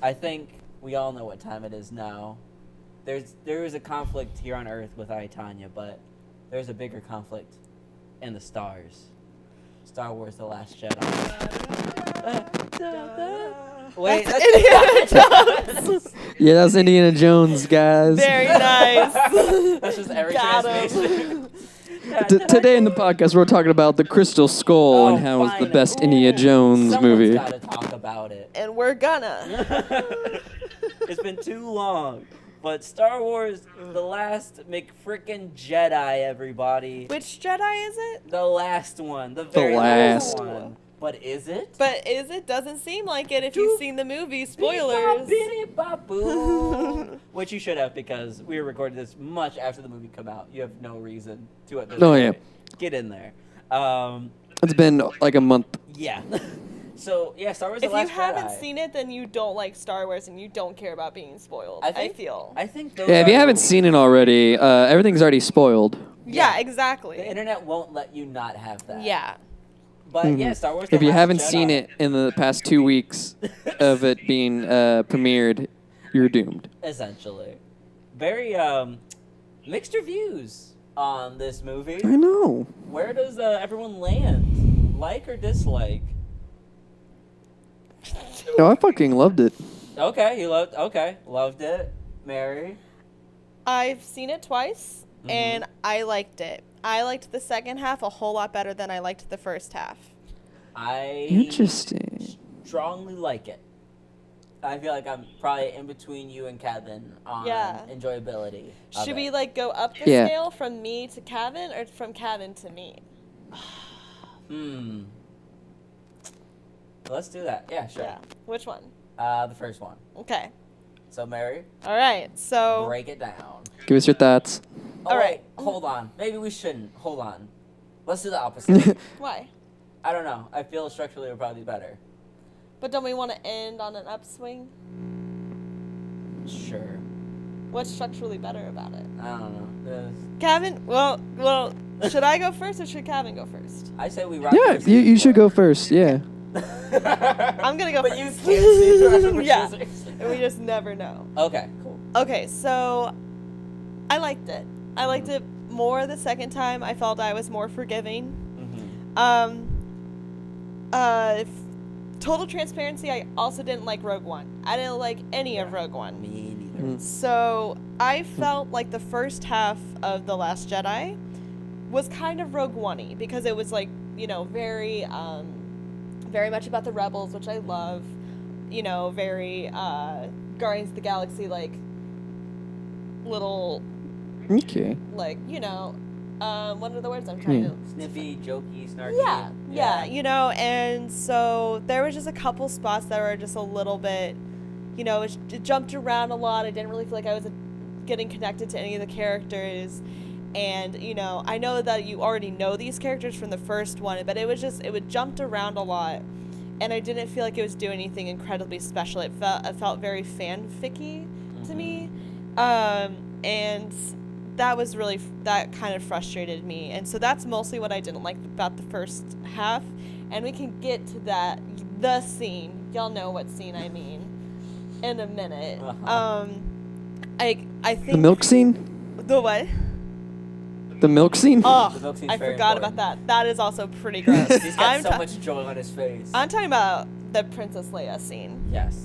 I think we all know what time it is now. There is a conflict here on Earth with I, Tanya, but there's a bigger conflict in the stars. Star Wars: The Last Jedi. Wait, that's Indiana Jones. Yeah, that's Indiana Jones, guys. Very nice. That's just every Got 'em. transmission. Today in the podcast, we're talking about the Crystal Skull and how it's the best Indiana Jones movie. Someone's got to talk about it. And we're gonna. It's been too long. But Star Wars: The Last McFrickin' Jedi, everybody. Which Jedi is it? The last one. The very last one. But is it? But is it? Doesn't seem like it if you've seen the movie. Spoilers. Biddy-bop-boo. Which you should have, because we recorded this much after the movie come out. You have no reason to at this Oh, point. yeah. Get in there. It's been like a month. Yeah. So, yeah, Star Wars: If The you Last haven't Jedi. seen it, then you don't like Star Wars and you don't care about being spoiled. I feel. I think those Yeah, if are you haven't rules. seen it already, everything's already spoiled. Yeah, exactly. The internet won't let you not have that. Yeah. But yeah, Star Wars: The If you Last haven't Jedi. seen it in the past 2 weeks of it being premiered, you're doomed. Essentially, very mixed reviews on this movie. I know. Where does everyone land? Like or dislike? No, I fucking loved it. Okay, loved it. Mary. I've seen it twice, and I liked it. I liked the second half a whole lot better than I liked the first half. I Interesting. strongly like it. I feel like I'm probably in between you and Kevin on Yeah. enjoyability. of Should we it. go up the Yeah. scale from me to Kevin, or from Kevin to me? Let's do that. Yeah, sure. Yeah. Which one? The first one. Okay. So, Mary, All right. So. break it down. Give us your thoughts. Oh, All wait, right. hold on. Maybe we shouldn't. Hold on. Let's do the opposite. Why? I don't know. I feel structurally it would probably be better. But don't we want to end on an upswing? Sure. What's structurally better about it? I don't know. Kevin? Well, should I go first or should Kevin go first? I say we rock. Yeah, paper, you scissors, should go first. Yeah. I'm gonna go But first. you can't see the rock, paper, Yeah. scissors. And we just never know. Okay, cool. Okay, so I liked it. I liked it more the second time. I felt I was more forgiving. Total transparency, I also didn't like Rogue One. I didn't like any of Rogue One. Me neither. So I felt like the first half of The Last Jedi was kind of Rogue One-y because it was very much about the rebels, which I love. Very Guardians of the Galaxy, little, Okay. what are the words I'm trying to... Snippy, jokey, snarky. Yeah, and so there was just a couple spots that were just a little bit, it jumped around a lot. I didn't really feel like I was getting connected to any of the characters. And, I know that you already know these characters from the first one, but it jumped around a lot. And I didn't feel like it was doing anything incredibly special. It felt very fanficky to me. And that was that kind of frustrated me. And so that's mostly what I didn't like about the first half. And we can get to the scene. Y'all know what scene I mean in a minute. I think The milk scene? the what? The milk scene? Oh, The milk scene's I very forgot important. about that. That is also pretty gross. He's got I'm so ta- much joy on his face. I'm talking about the Princess Leia scene Yes.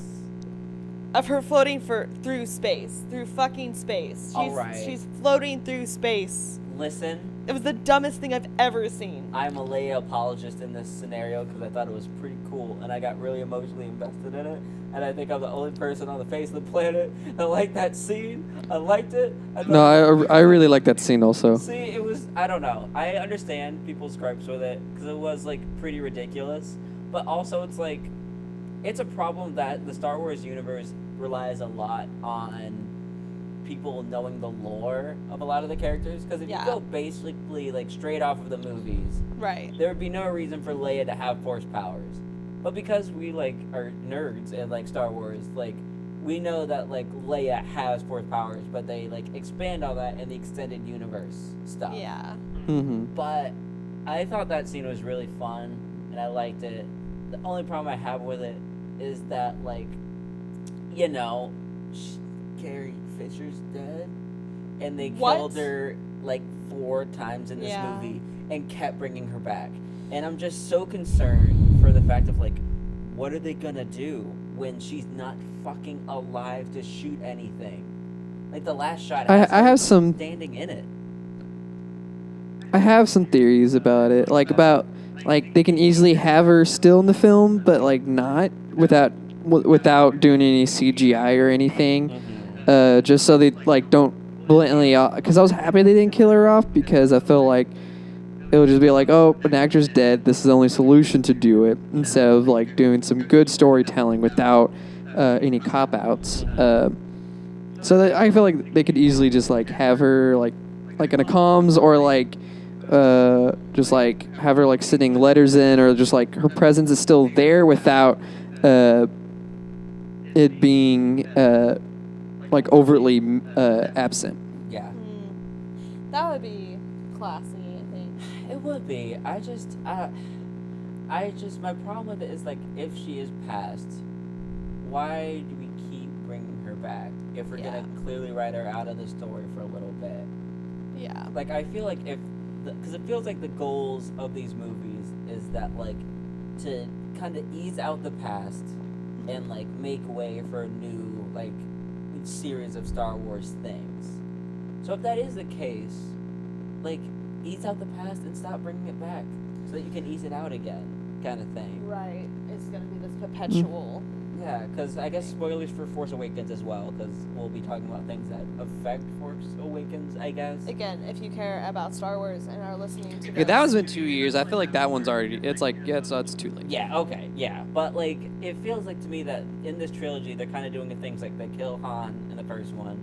of her floating through space, through fucking space. Alright. She's floating through space. Listen, It was the dumbest thing I've ever seen. I'm a Leia apologist in this scenario because I thought it was pretty cool and I got really emotionally invested in it. And I think I'm the only person on the face of the planet that liked that scene. I liked it. No, I really like that scene also. See, it was, I don't know. I understand people's gripes with it because it was pretty ridiculous. But also it's a problem that the Star Wars universe relies a lot on people knowing the lore of a lot of the characters. Because if you go basically straight off of the movies, Right. there would be no reason for Leia to have force powers. But because we are nerds and Star Wars, we know that Leia has force powers, but they expand all that in the extended universe stuff. Yeah. Mm-hmm. But I thought that scene was really fun and I liked it. The only problem I have with it is that you know, Carrie Fisher's dead, and they What? killed her like 4 times in this Yeah. movie and kept bringing her back. And I'm just so concerned for the fact of like, what are they gonna do when she's not fucking alive to shoot anything? Like the last shot, I has her have some standing in it. I have some theories about it, like about like they can easily have her still in the film, but like not without doing any CGI or anything, just so they like don't blatantly. Because I was happy they didn't kill her off because I feel like it would just be like, oh, an actor's dead. This is the only solution to do it, instead of like doing some good storytelling without any cop outs. So that I feel like they could easily just like have her like in a comms or like just like have her like sending letters in, or just like her presence is still there without it being like overtly absent. Yeah. That would be classy, I think. It would be. I just, my problem with it is like, if she is passed, why do we keep bringing her back if we're gonna clearly write her out of the story for a little bit? Yeah. Like, I feel like because it feels like the goals of these movies is that like to kind of ease out the past and like make way for a new like series of Star Wars things. So if that is the case, like, ease out the past and stop bringing it back so that you can ease it out again, kind of thing. Right. It's going to be this perpetual. Yeah, because I guess spoilers for Force Awakens as well, because we'll be talking about things that affect Force Awakens, I guess. Again, if you care about Star Wars and are listening to Okay, that was been 2 years. I feel like that one's already. It's like it's too late. Yeah, okay, yeah. But, like, it feels like to me that in this trilogy, they're kind of doing things like they kill Han in the first one,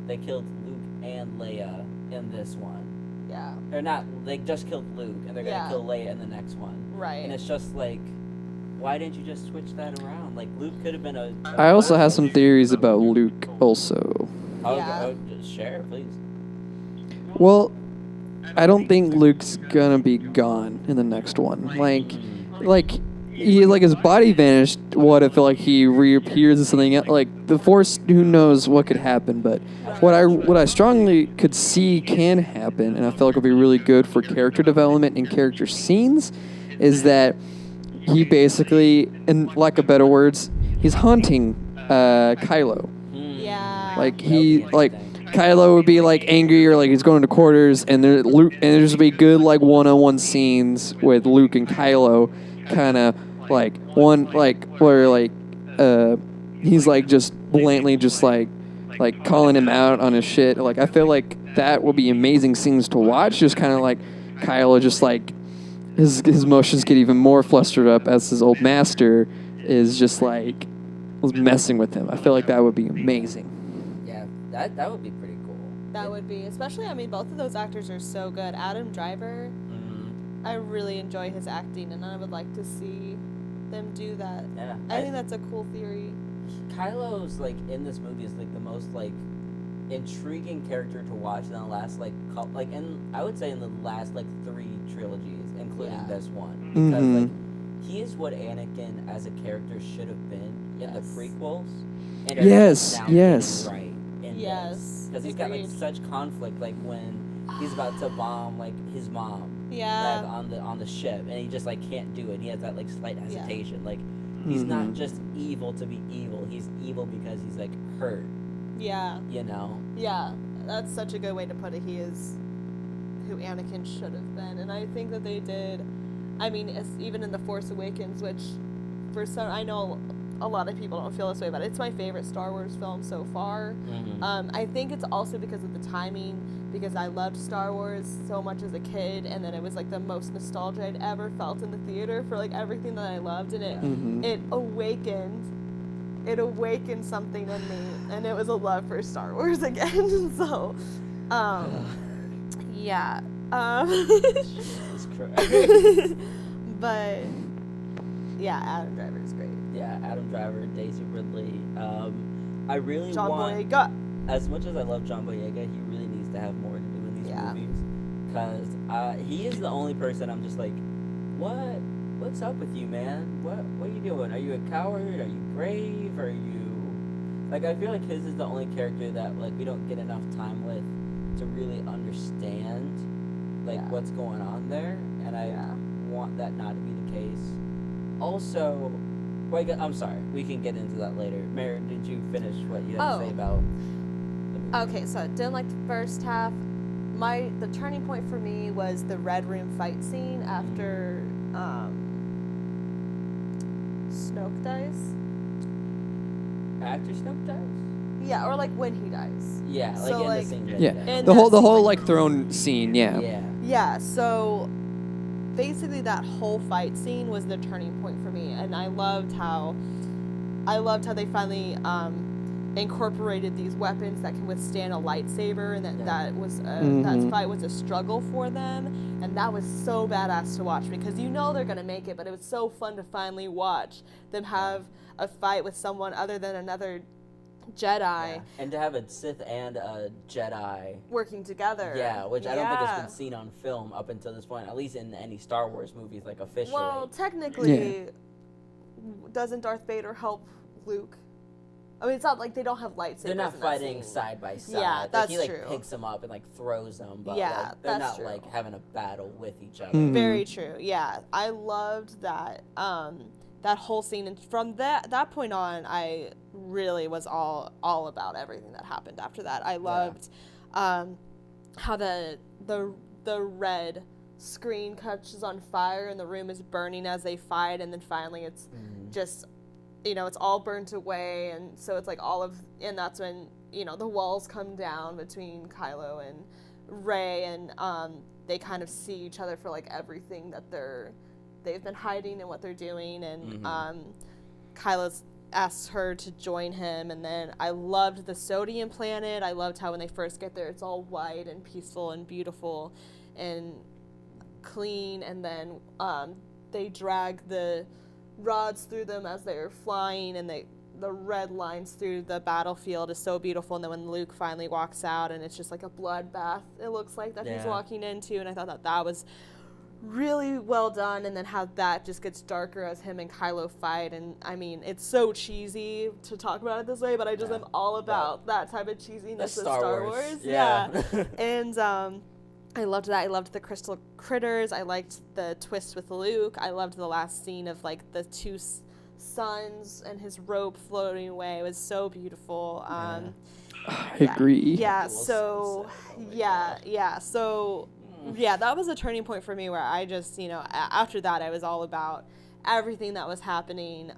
they killed Luke and Leia in this one. Yeah. Or not, they just killed Luke, and they're going to Yeah. kill Leia in the next one. Right. And it's just like, why didn't you just switch that around? Like, Luke could have been a I also have some theories about Luke also. Yeah. Just share, please. Well, I don't think Luke's gonna be gone in the next one. Like his body vanished. What if like he reappears as something else? Like the Force, who knows what could happen? But what I strongly could see can happen, and I feel like would be really good for character development and character scenes, is that he basically, in lack of better words, he's haunting Kylo. Yeah. Like Kylo would be like angry, or like he's going to quarters, and there's be good like one-on-one scenes with Luke and Kylo, kind of like one like where like he's like just blatantly just like calling him out on his shit. Like I feel like that will be amazing scenes to watch. Just kind of like Kylo just like his emotions get even more flustered up as his old master is just like was messing with him. I feel like that would be amazing. Yeah, that would be pretty cool. That would be, especially, I mean, both of those actors are so good. Adam Driver, I really enjoy his acting, and I would like to see them do that. Yeah. I think that's a cool theory. Kylo's, like, in this movie is, like, the most, like, intriguing character to watch in the last, like, I would say in the last, like, 3 trilogies, including this one. Because, like, he is what Anakin as a character should have been in the prequels. And Yes, now yes. he's right in Yes, because he's got like agreed. such conflict, like when he's about to bomb like his mom, Yeah. like on the ship, and he just like can't do it. He has that like slight hesitation. Like he's not just evil to be evil. He's evil because he's like hurt. Yeah. You know. Yeah. That's such a good way to put it. He is who Anakin should have been, and I think that they did. I mean, even in The Force Awakens, which for some, I know a lot of people don't feel this way, but it's my favorite Star Wars film so far. I think it's also because of the timing, because I loved Star Wars so much as a kid, and then it was like the most nostalgia I'd ever felt in the theater for like everything that I loved, and it awakened something in me, and it was a love for Star Wars again. So, yeah. Jesus Christ. But yeah, Adam Driver is great. Yeah, Adam Driver, Daisy Ridley. I really John want. Boyega. As much as I love John Boyega, he really needs to have more to do in these movies. Because he is the only person I'm just like, what's up with you, man? What are you doing? Are you a coward? Are you brave? Are you Like, I feel like his is the only character that, like, we don't get enough time with to really understand, like, Yeah. what's going on there, and I Yeah. want that not to be the case. Also, wait, I'm sorry, we can get into that later. Mary, did you finish what you had to say Oh. about the movie? Okay, so I didn't like the first half. The turning point for me was the Red Room fight scene after Snoke dies. After Snoke dies? Yeah, or like when he dies. Yeah, like So, in like, the scene that Yeah. he dies. And The that whole scene, like throne scene, yeah. Yeah. Yeah, so basically that whole fight scene was the turning point for me, and I loved how they finally incorporated these weapons that can withstand a lightsaber, and that Mhm. fight was a struggle for them, and that was so badass to watch because you know they're gonna make it, but it was so fun to finally watch them have a fight with someone other than another Jedi Yeah. And to have a Sith and a Jedi. working together. Yeah, which I don't think has Yeah. been seen on film up until this point, at least in any Star Wars movies, like officially. Well, technically, doesn't Darth Vader help Luke? I mean, it's not like they don't have lightsabers. They're not in that fighting scene. side by side. Yeah, Like, that's he like true. picks them up and like throws them, but Yeah, like, they're that's not like true. having a battle with each other. Mhm. Very true. Yeah, I loved that. That whole scene, and from that point on, I really was all about everything that happened after that. I loved how the red screen catches on fire and the room is burning as they fight, and then finally it's just, it's all burnt away, and so it's like and that's when, the walls come down between Kylo and Rey, and they kind of see each other for like everything that they've been hiding and what they're doing, and Kylo asks her to join him, and then I loved the Sodium planet. I loved how when they first get there, it's all white and peaceful and beautiful and clean, and then they drag the rods through them as they're flying, and the red lines through the battlefield is so beautiful. And then when Luke finally walks out, and it's just like a bloodbath, it looks like that he's walking into, and I thought that was really well done. And then how that just gets darker as him and Kylo fight, and I mean, it's so cheesy to talk about it this way, but I just am all about that type of cheesiness That's with Star Wars. Yeah. And I loved that. I loved the crystal critters. I liked the twist with Luke. I loved the last scene of like the two suns and his rope floating away. It was so beautiful. I agree. Yeah. Cool So sunset. So that was a turning point for me where I just, after that I was all about everything that was happening.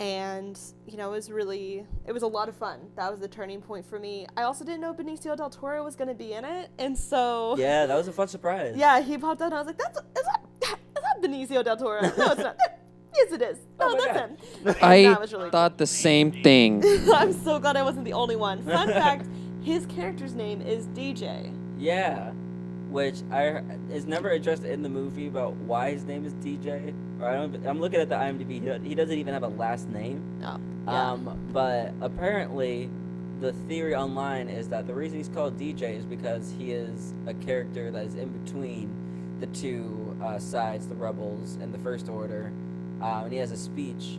And it was a lot of fun. That was the turning point for me. I also didn't know Benicio del Toro was going to be in it, and so Yeah, that was a fun surprise. yeah, he popped out, and I was like, is that Benicio del Toro? No, it's not. Yes, it is. No, Oh my that's God. him. And I that was really thought the same thing. cool. I'm so glad I wasn't the only one. Fun fact: his character's name is DJ. Yeah, which is never addressed in the movie about why his name is DJ. Or I'm looking at the IMDb. He doesn't even have a last name. Oh, yeah. But apparently, the theory online is that the reason he's called DJ is because he is a character that is in between the two sides, the rebels and the First Order. And he has a speech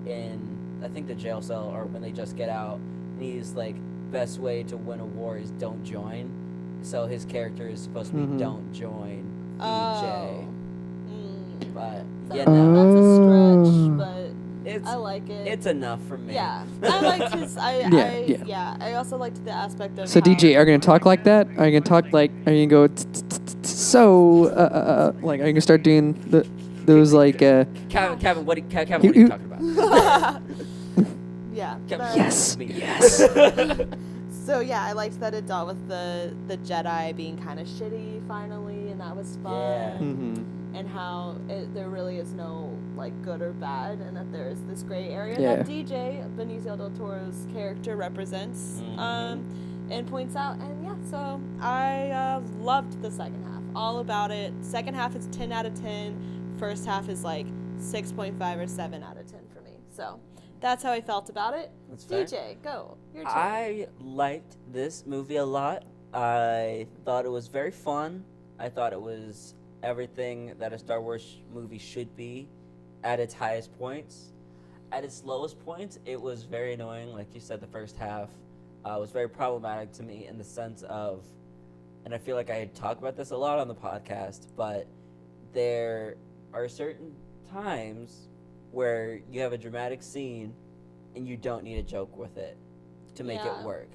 in, I think, the jail cell, or when they just get out. And he's like, best way to win a war is don't join. So his character is supposed to be don't join DJ. Oh. But That's Oh. a stretch, but it's I like it. it's enough for me. Yeah, I liked his. I also liked the aspect of. So how, DJ, are you gonna talk like that? Are you gonna talk like? Are you gonna go? So like, are you gonna start doing those like? Kevin, what are you talking about? Yeah. Kevin, Yes. me. Yes. So yeah, I liked that it dealt with the Jedi being kind of shitty finally, and that was fun. Yeah. Mm-hmm. And how there really is no like good or bad, and that there is this gray area Yeah. that DJ Benicio del Toro's character represents, and points out. And yeah, so I loved the second half, all about it. Second half is 10 out of 10. First half is like 6.5 or 7 out of 10 for me. So that's how I felt about it. That's fair. DJ, go. Your turn. I liked this movie a lot. I thought it was very fun. I thought it was everything that a Star Wars movie should be at its highest points. at its lowest point, it was very annoying. Like you said, the first half was very problematic to me in the sense of, and I feel like I talk about this a lot on the podcast, but there are certain times where you have a dramatic scene and you don't need a joke with it to make it work.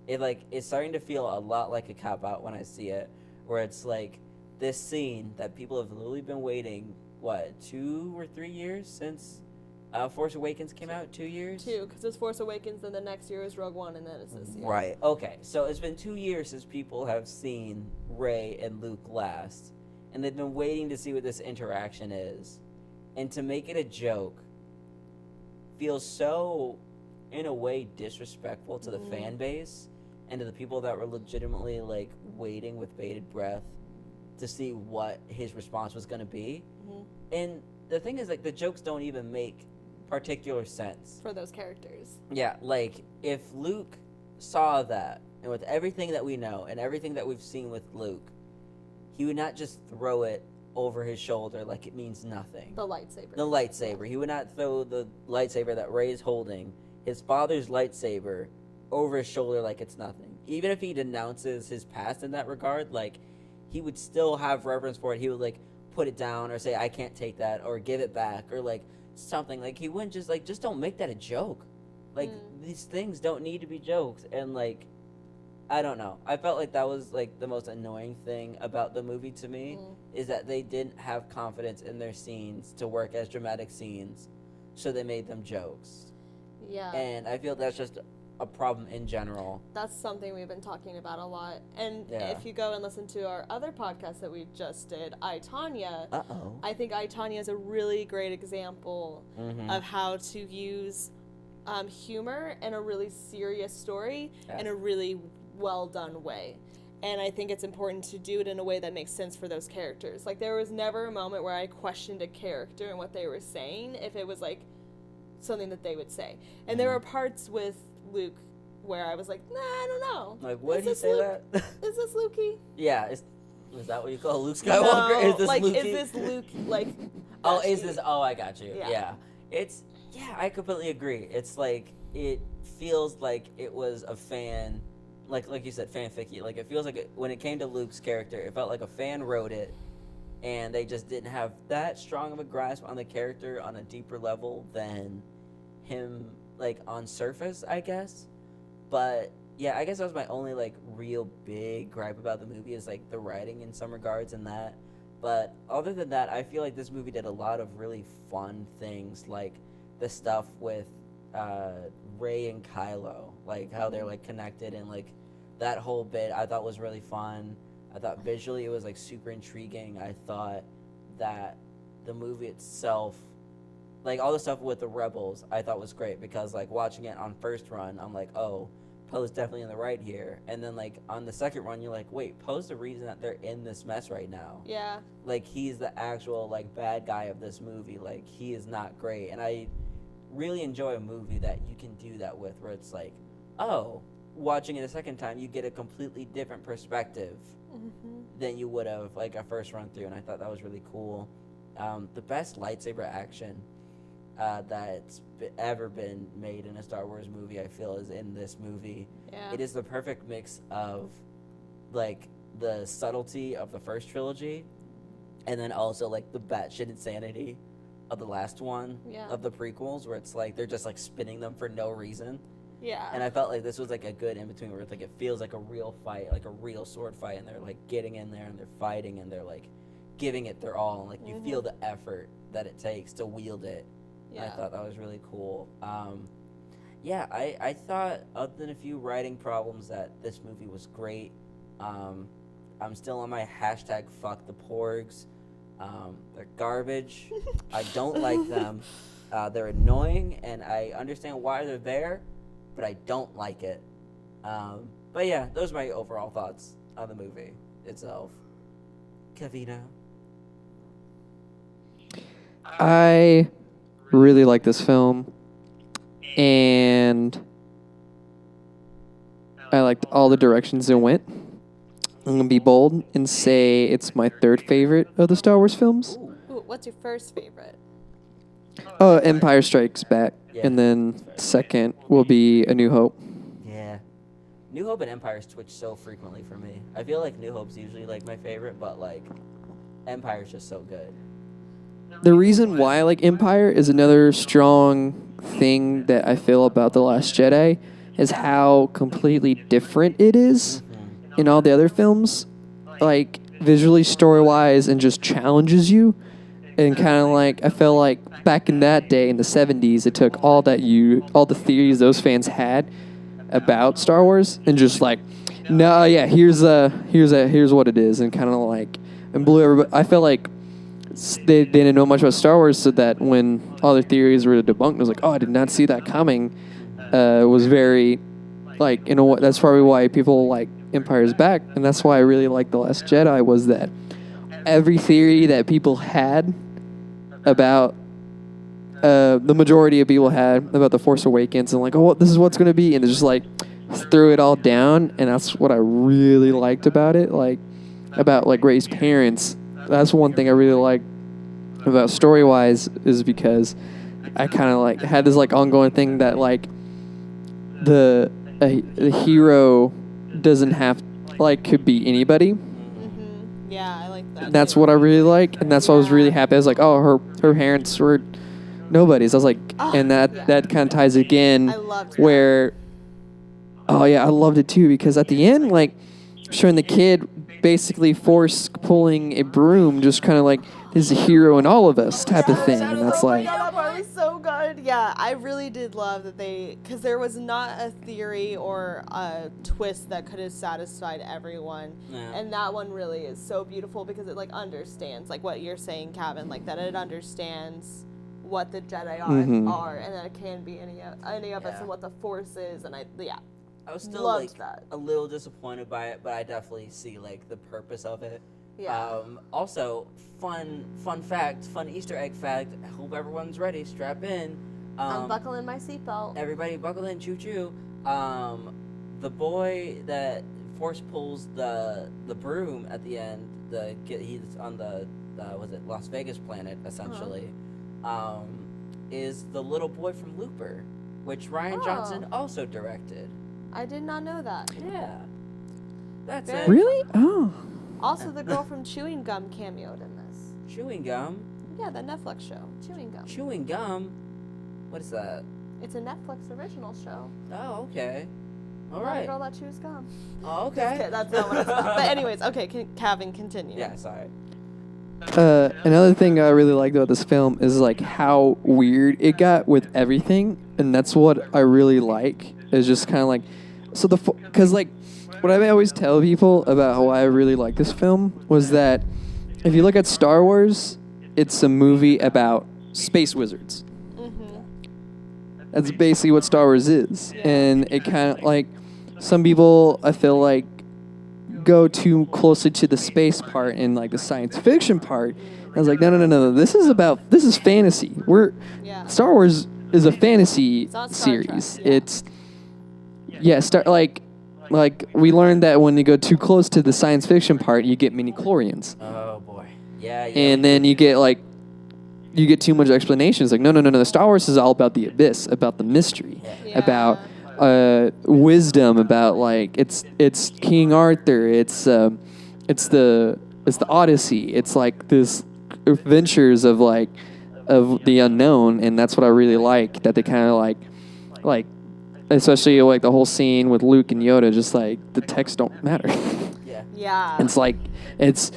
It's starting to feel a lot like a cop out when I see it, where it's like this scene that people have literally been waiting, 2 or 3 years since Force Awakens came out? 2 years? 2, because it's Force Awakens, and the next year is Rogue One, and then it's this year. Right. Okay. So it's been 2 years since people have seen Rey and Luke last, and they've been waiting to see what this interaction is, and to make it a joke feels so, in a way, disrespectful to the fan base and to the people that were legitimately like waiting with bated breath to see what his response was going to be. And the thing is, like, the jokes don't even make particular sense for those characters. Yeah, like, if Luke saw that, and with everything that we know and everything that we've seen with Luke, he would not just throw it over his shoulder like it means nothing. The lightsaber. The lightsaber. He would not throw the lightsaber that Rey is holding, his father's lightsaber, over his shoulder like it's nothing. Even if he denounces his past in that regard, like, he would still have reverence for it. He would, like, put it down or say, I can't take that, or give it back, or, like, something. Like, he wouldn't just, like, just don't make that a joke. Like, these things don't need to be jokes. And, like, I don't know. I felt like that was, like, the most annoying thing about the movie to me, is that they didn't have confidence in their scenes to work as dramatic scenes, so they made them jokes. Yeah. And I feel that's just a problem in general. That's something we've been talking about a lot. And if you go and listen to our other podcast that we just did, I, Tanya, I think I, Tanya is a really great example of how to use humor in a really serious story in a really well done way. And I think it's important to do it in a way that makes sense for those characters. Like, there was never a moment where I questioned a character and what they were saying if it was, like, something that they would say. And there were parts with Luke where I was like, nah, I don't know. Like, what did he say Luke? that? Is this Lukey? Yeah, is that what you call Luke Skywalker? No, Is this like, Lukey? is this Luke, like... Oh, is this... Oh, I got you. Yeah. Yeah, I completely agree. It's like, it feels like it was a fan... Like you said, fanficky. Like, it feels like when it came to Luke's character, it felt like a fan wrote it, and they just didn't have that strong of a grasp on the character on a deeper level than him, like, on surface, I guess. But yeah, I guess that was my only, like, real big gripe about the movie, is, like, the writing in some regards and that. But other than that, I feel like this movie did a lot of really fun things, like the stuff with Rey and Kylo, like how they're, like, connected, and, like, that whole bit I thought was really fun. I thought visually it was, like, super intriguing. I thought that the movie itself, like, all the stuff with the Rebels, I thought was great, because, like, watching it on first run, I'm like, oh, Poe's definitely in the right here. And then, like, on the second run, you're like, wait, Poe's the reason that they're in this mess right now. Yeah. Like, he's the actual, like, bad guy of this movie. Like, he is not great. And I really enjoy a movie that you can do that with, where it's like, oh, watching it a second time, you get a completely different perspective than you would have, like, a first run through. And I thought that was really cool. The best lightsaber action that's ever been made in a Star Wars movie, I feel, is in this movie. Yeah. It is the perfect mix of, like, the subtlety of the first trilogy, and then also, like, the batshit insanity of the last one of the prequels, where it's like they're just, like, spinning them for no reason. Yeah. And I felt like this was, like, a good in-between, where it's like it feels like a real fight, like a real sword fight, and they're, like, getting in there and they're fighting and they're, like, giving it their all, and, like, you feel the effort that it takes to wield it. Yeah. I thought that was really cool. I thought, other than a few writing problems, that this movie was great. I'm still on my hashtag fuck the porgs. They're garbage. I don't like them. They're annoying, and I understand why they're there, but I don't like it. But yeah, those are my overall thoughts on the movie itself. Kavino? I really like this film, and I liked all the directions it went. I'm going to be bold and say it's my third favorite of the Star Wars films. Ooh, what's your first favorite? Oh, Empire Strikes Back. Yeah, and then that's fair. second will be A New Hope. Yeah. New Hope and Empire switch so frequently for me. I feel like New Hope's usually like my favorite, but like Empire's just so good. The reason why I like Empire is another strong thing that I feel about The Last Jedi is how completely different it is in all the other films. Like visually, story wise, and just challenges you. And kind of like, I feel like back in that day in the 70s, it took all the theories those fans had about Star Wars and just like, no, yeah, here's what it is, and kind of like, and blew everybody. I felt like they didn't know much about Star Wars, so that when all their theories were debunked, it was like, oh, I did not see that coming. It was very, like, you know what? That's probably why people like Empire's back, and that's why I really like The Last Jedi, was that every theory that people had about the majority of people had about The Force Awakens, and like, oh, this is what's going to be, and they just like threw it all down, and that's what I really liked about it, like about like Rey's parents. That's one thing I really like about story wise, is because I kind of like had this like ongoing thing that like the hero doesn't have, like, could be anybody. Yeah, I like that. That's too. what I really like, and that's why I was really happy. I was like, oh, her parents were nobodies. I was like, and that kind of ties again I loved that. where, oh yeah, I loved it too, because at the end, like, showing the kid basically force pulling a broom, just kind of like, this is a hero in all of us type of thing, and that's like, that part was so good. Yeah, I really did love that because there was not a theory or a twist that could have satisfied everyone, and that one really is so beautiful because it like understands, like what you're saying, Kevin, like that it understands what the Jedi are, and that it can be any of us, and what the Force is, and I was still loved like that. a little disappointed by it, but I definitely see like the purpose of it. Yeah. Also, fun fact, fun Easter egg fact. I hope everyone's ready. Strap in. I'm buckling my seatbelt. Everybody, buckle in. Choo choo. The boy that force pulls the broom at the end. He's on the was it Las Vegas planet essentially. Is the little boy from Looper, which Ryan Johnson also directed. I did not know that. Yeah. That's Very it. really? Oh. Also, the girl from Chewing Gum cameoed in this. Chewing gum? Yeah, the Netflix show, Chewing Gum. Chewing gum? What is that? It's a Netflix original show. Oh, okay. All About a right. girl that chews gum. Oh, Just okay. kidding, that's not what it's about. But anyways, okay, Kevin, continue. Yeah, sorry. Another thing I really liked about this film is like how weird it got with everything, and that's what I really like. Is just kind of like, so because like what I always tell people about why I really like this film was that if you look at Star Wars, it's a movie about space wizards. That's basically what Star Wars is, and it kind of like some people I feel like go too closely to the space part and like the science fiction part. I was like, no. This is fantasy. Star Wars is a fantasy It's not Star series. Trek, yeah. It's like we learned that when you go too close to the science fiction part, you get midi-chlorians. Oh boy. Yeah. And then you get too much explanation. It's like, no. The Star Wars is all about the abyss, about the mystery, Yeah. about wisdom, about like it's King Arthur, it's the Odyssey. It's like this adventures of the unknown, and that's what I really like. That they kind of like especially like the whole scene with Luke and Yoda. Just like the text don't matter. Yeah. Yeah. It's like it's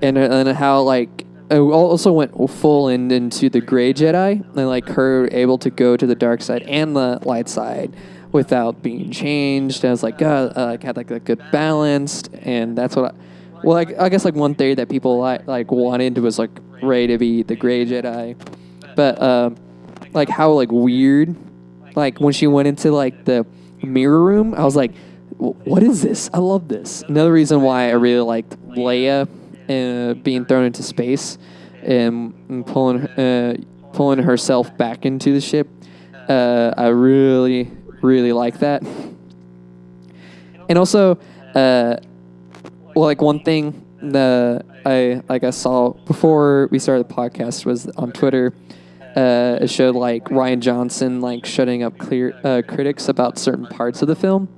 and how like I also went full into the gray Jedi, and like her able to go to the dark side and the light side without being changed. And I was like, had like a good balance, and that's what I guess like one theory that people like wanted was like Rey to be the gray Jedi, but like how like weird, like when she went into like the mirror room, I was like, what is this? I love this. Another reason why I really liked Leia being thrown into space and pulling herself back into the ship. I really, really like that. And also, like one thing that I saw before we started the podcast was on Twitter. it showed like Ryan Johnson like shutting up critics about certain parts of the film.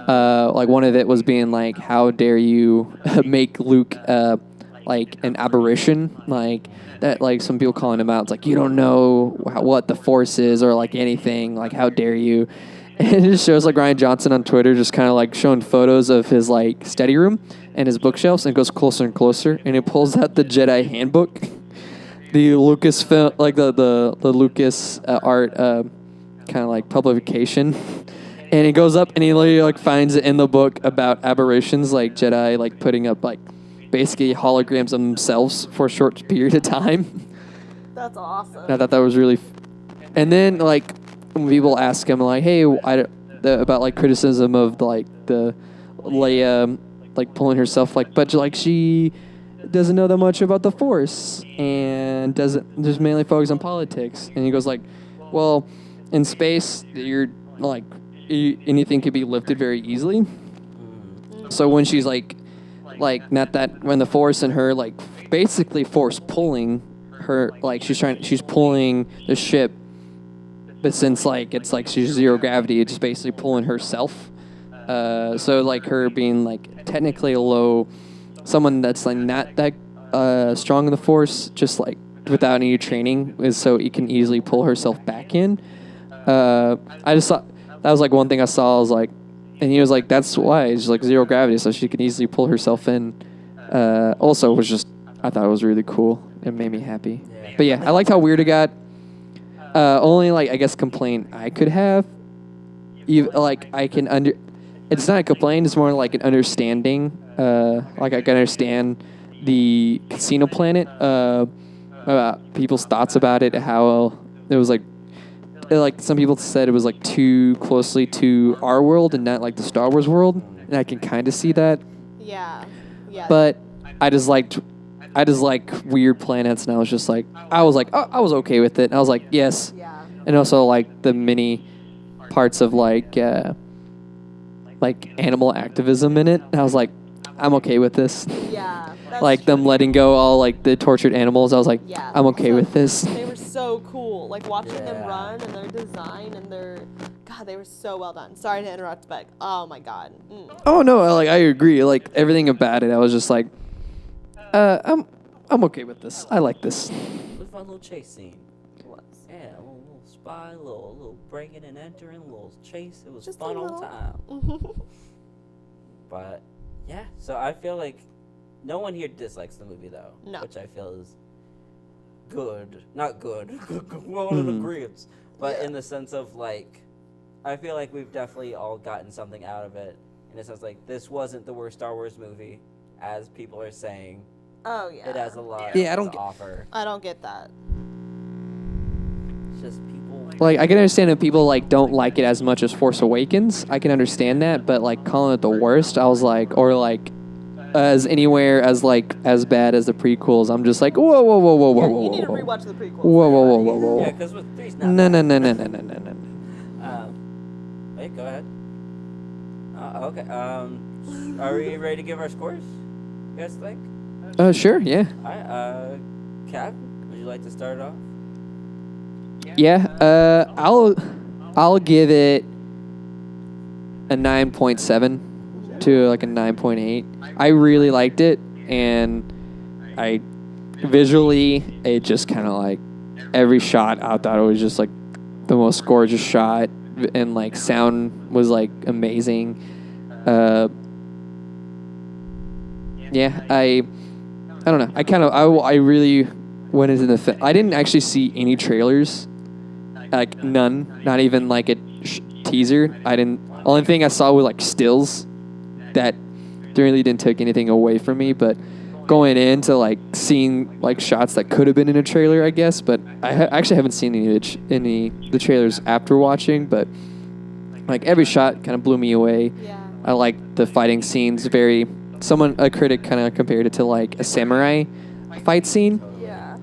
Like one of it was being like, "How dare you make Luke like an aberration?" Like that, like some people calling him out. It's like, you don't know what the Force is or like anything. Like, how dare you? And it just shows like Ryan Johnson on Twitter just kind of like showing photos of his like study room and his bookshelves, and it goes closer and closer, and it pulls out the Jedi handbook, the Lucas film, like the Lucas art kind of like publication. And he goes up and he literally like finds it in the book about aberrations, like Jedi like putting up like basically holograms of themselves for a short period of time. That's awesome. And I thought that was really and then like when people ask him like, hey, about like criticism of like the Leia like pulling herself, like, but like she doesn't know that much about the Force and doesn't just mainly focus on politics. And he goes like, well, in space you're like anything could be lifted very easily. So when she's like not that, when the Force and her like basically Force pulling her, like she's pulling the ship, but since like it's like she's zero gravity, it's just basically pulling herself. So like her being like technically someone that's like not that strong in the Force, just like without any training, is so he can easily pull herself back in. I just thought that was like one thing I saw. I was like, and he was like, that's why it's like zero gravity, so she can easily pull herself in. Also, was just, I thought it was really cool. It made me happy. Yeah. But yeah, I liked how weird it got. Only like I guess complaint I could have, like I can it's not a complaint, it's more like an understanding. Like I can understand the casino planet, about people's thoughts about it, how it was like some people said it was like too closely to our world and not like the Star Wars world, and I can kind of see that. Yeah. But I just like weird planets, and I was okay with it. And I was like, yes. Yeah. And also like the many parts of like animal activism in it. And I was like, I'm okay with this. Yeah. Like them letting go all like the tortured animals. I was like, yeah, I'm okay with this. They were so cool. Like watching them run and their design and they were so well done. Sorry to interrupt, but oh my god. Oh no, like I agree. Like everything about it, I was just like, I'm okay with this. I like this. It was a fun little chase scene. Yeah, a little spy, a little breaking and entering, a little chase. It was just fun all the time. But yeah, so I feel like no one here dislikes the movie though, which I feel is good. Not good. We're all in agreement. But in the sense of like, I feel like we've definitely all gotten something out of it. In a sense, like this wasn't the worst Star Wars movie, as people are saying. Oh yeah. It has a lot to offer. I don't get that. It's just people. Like I can understand if people like don't like it as much as Force Awakens. I can understand that, but like calling it the worst, I was like, or like as anywhere as like as bad as the prequels. I'm just like, whoa. You need to rewatch the prequels. Whoa. Yeah, because with three's not. No. Wait, go ahead. Okay. Are we ready to give our scores? You guys think? Sure, yeah. All right. Cap, would you like to start off? Yeah. I'll give it a 9.7 to like a 9.8. I really liked it, and I visually it just kind of like every shot I thought it was just like the most gorgeous shot, and like sound was like amazing. Yeah, I don't know. I really went into the film. I didn't actually see any trailers, like none, not even like a teaser. Only thing I saw was like stills that really didn't take anything away from me. But going into like seeing like shots that could have been in a trailer, I guess. But I actually haven't seen any of the trailers after watching. But like every shot kind of blew me away. Yeah. I liked the fighting scenes. A critic kind of compared it to like a samurai fight scene. Yeah.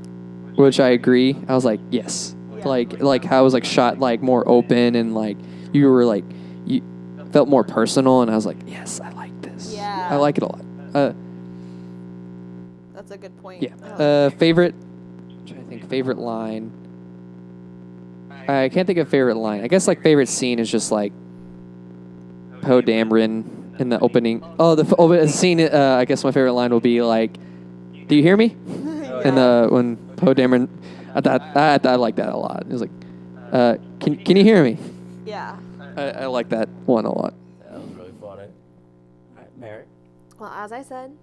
Which I agree. I was like, yes. Yeah. Like how it was like shot like more open, and like you felt more personal, and I was like, yes, I like this. Yeah. I like it a lot. That's a good point. Yeah. Favorite line. I can't think of favorite line. I guess like favorite scene is just like Poe Dameron in the opening. Oh, the scene. I guess my favorite line will be like, "Do you hear me?" And when Poe Dameron, I like that a lot. It was like, "Can you hear me?" Yeah. I like that one a lot. That was really funny. All right, Merrick. Well, as I said,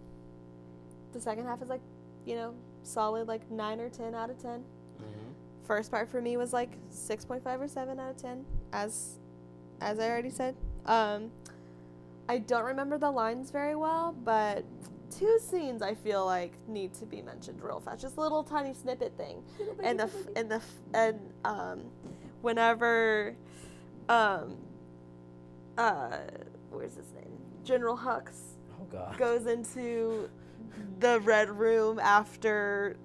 the second half is like, solid like 9 or 10 out of 10. Mm-hmm. First part for me was like 6.5 or 7 out of 10, as I already said. I don't remember the lines very well, but 2 scenes I feel like need to be mentioned real fast. Just a little tiny snippet thing, and whenever where's his name? General Hux goes into the Red Room after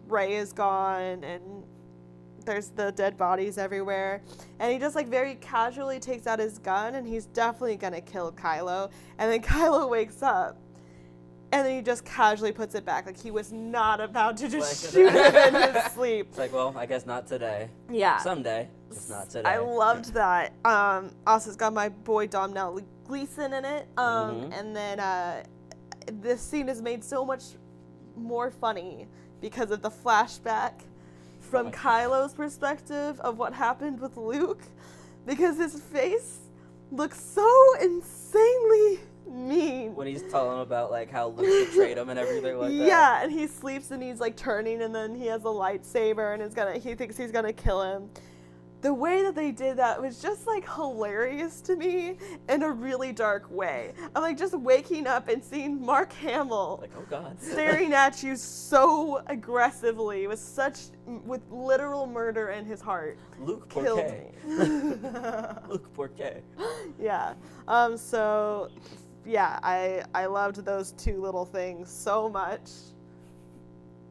Rey is gone and there's the dead bodies everywhere, and he just like very casually takes out his gun and he's definitely gonna kill Kylo, and then Kylo wakes up and then he just casually puts it back like he was not about to just shoot him in his sleep. It's like, well, I guess not today. Yeah. Someday, just not today. I loved that. Also, it's got my boy Domhnall Gleeson in it. And then this scene is made so much more funny because of the flashback from Kylo's perspective of what happened with Luke, because his face looks so insanely mean when he's telling him about like how Luke betrayed him and everything like that. Yeah, and he sleeps and he's like turning and then he has a lightsaber and he thinks he's gonna kill him. The way that they did that was just like hilarious to me in a really dark way. I'm like just waking up and seeing Mark Hamill like, oh God, staring at you so aggressively with literal murder in his heart. Luke killed Porquet. me. Luke Porquet. Yeah. So yeah, I loved those 2 little things so much.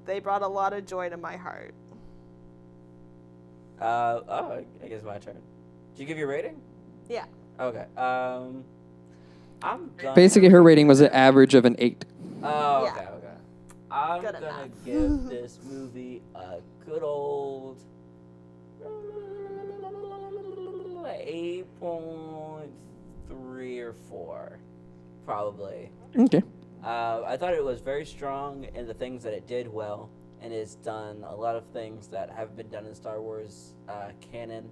They brought a lot of joy to my heart. I guess my turn. Did you give your rating? Yeah. Okay. I'm gonna... Basically, her rating was an average of an 8. Oh, okay, Yeah. okay. I'm Good gonna enough. give this movie a good old 8.3 or 4, probably. Okay. I thought it was very strong in the things that it did well, and it's done a lot of things that have been done in Star Wars canon,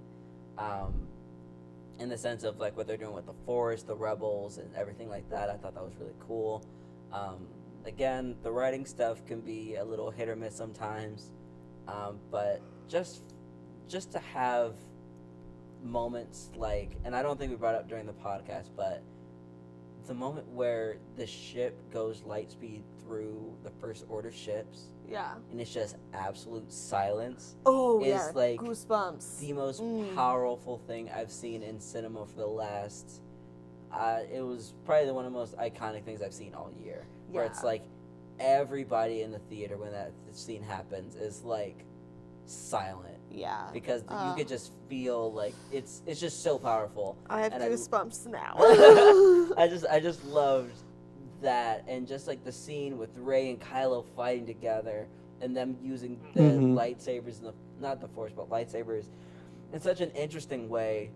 in the sense of like what they're doing with the Force, the Rebels, and everything like that. I thought that was really cool. Again, the writing stuff can be a little hit or miss sometimes, but just to have moments like, and I don't think we brought it up during the podcast, but the moment where the ship goes light speed through the First Order ships, Yeah. and it's just absolute silence. Oh, is yeah. like Goosebumps. the most powerful thing I've seen in cinema for the last. It was probably one of the most iconic things I've seen all year. Where it's like everybody in the theater when that scene happens is like silent. Yeah. Because you could just feel like it's just so powerful. I have goosebumps now. I just loved that, and just like the scene with Rey and Kylo fighting together and them using the lightsabers and not the Force but lightsabers in such an interesting way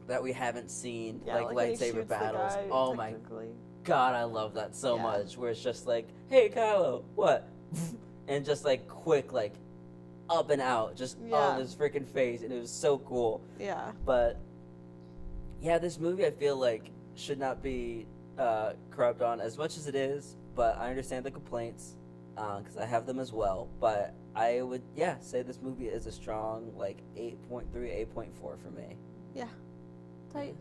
that we haven't seen, like lightsaber battles. Oh my God, I love that so much, where it's just like, hey Kylo, what? And just like quick, like up and out, just on his freaking face, and it was so cool. Yeah. But yeah, this movie I feel like should not be corrupt on as much as it is, but I understand the complaints because I have them as well. But I would say this movie is a strong like 8.3, 8.4 for me. Yeah. Tight.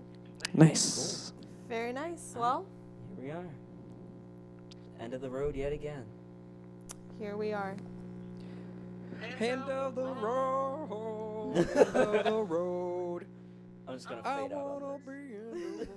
Nice. Cool. Very nice. Well, here we are. End of the road yet again. Here we are. End of the road. End of the road. I'm just gonna fade out on this. Be in the road.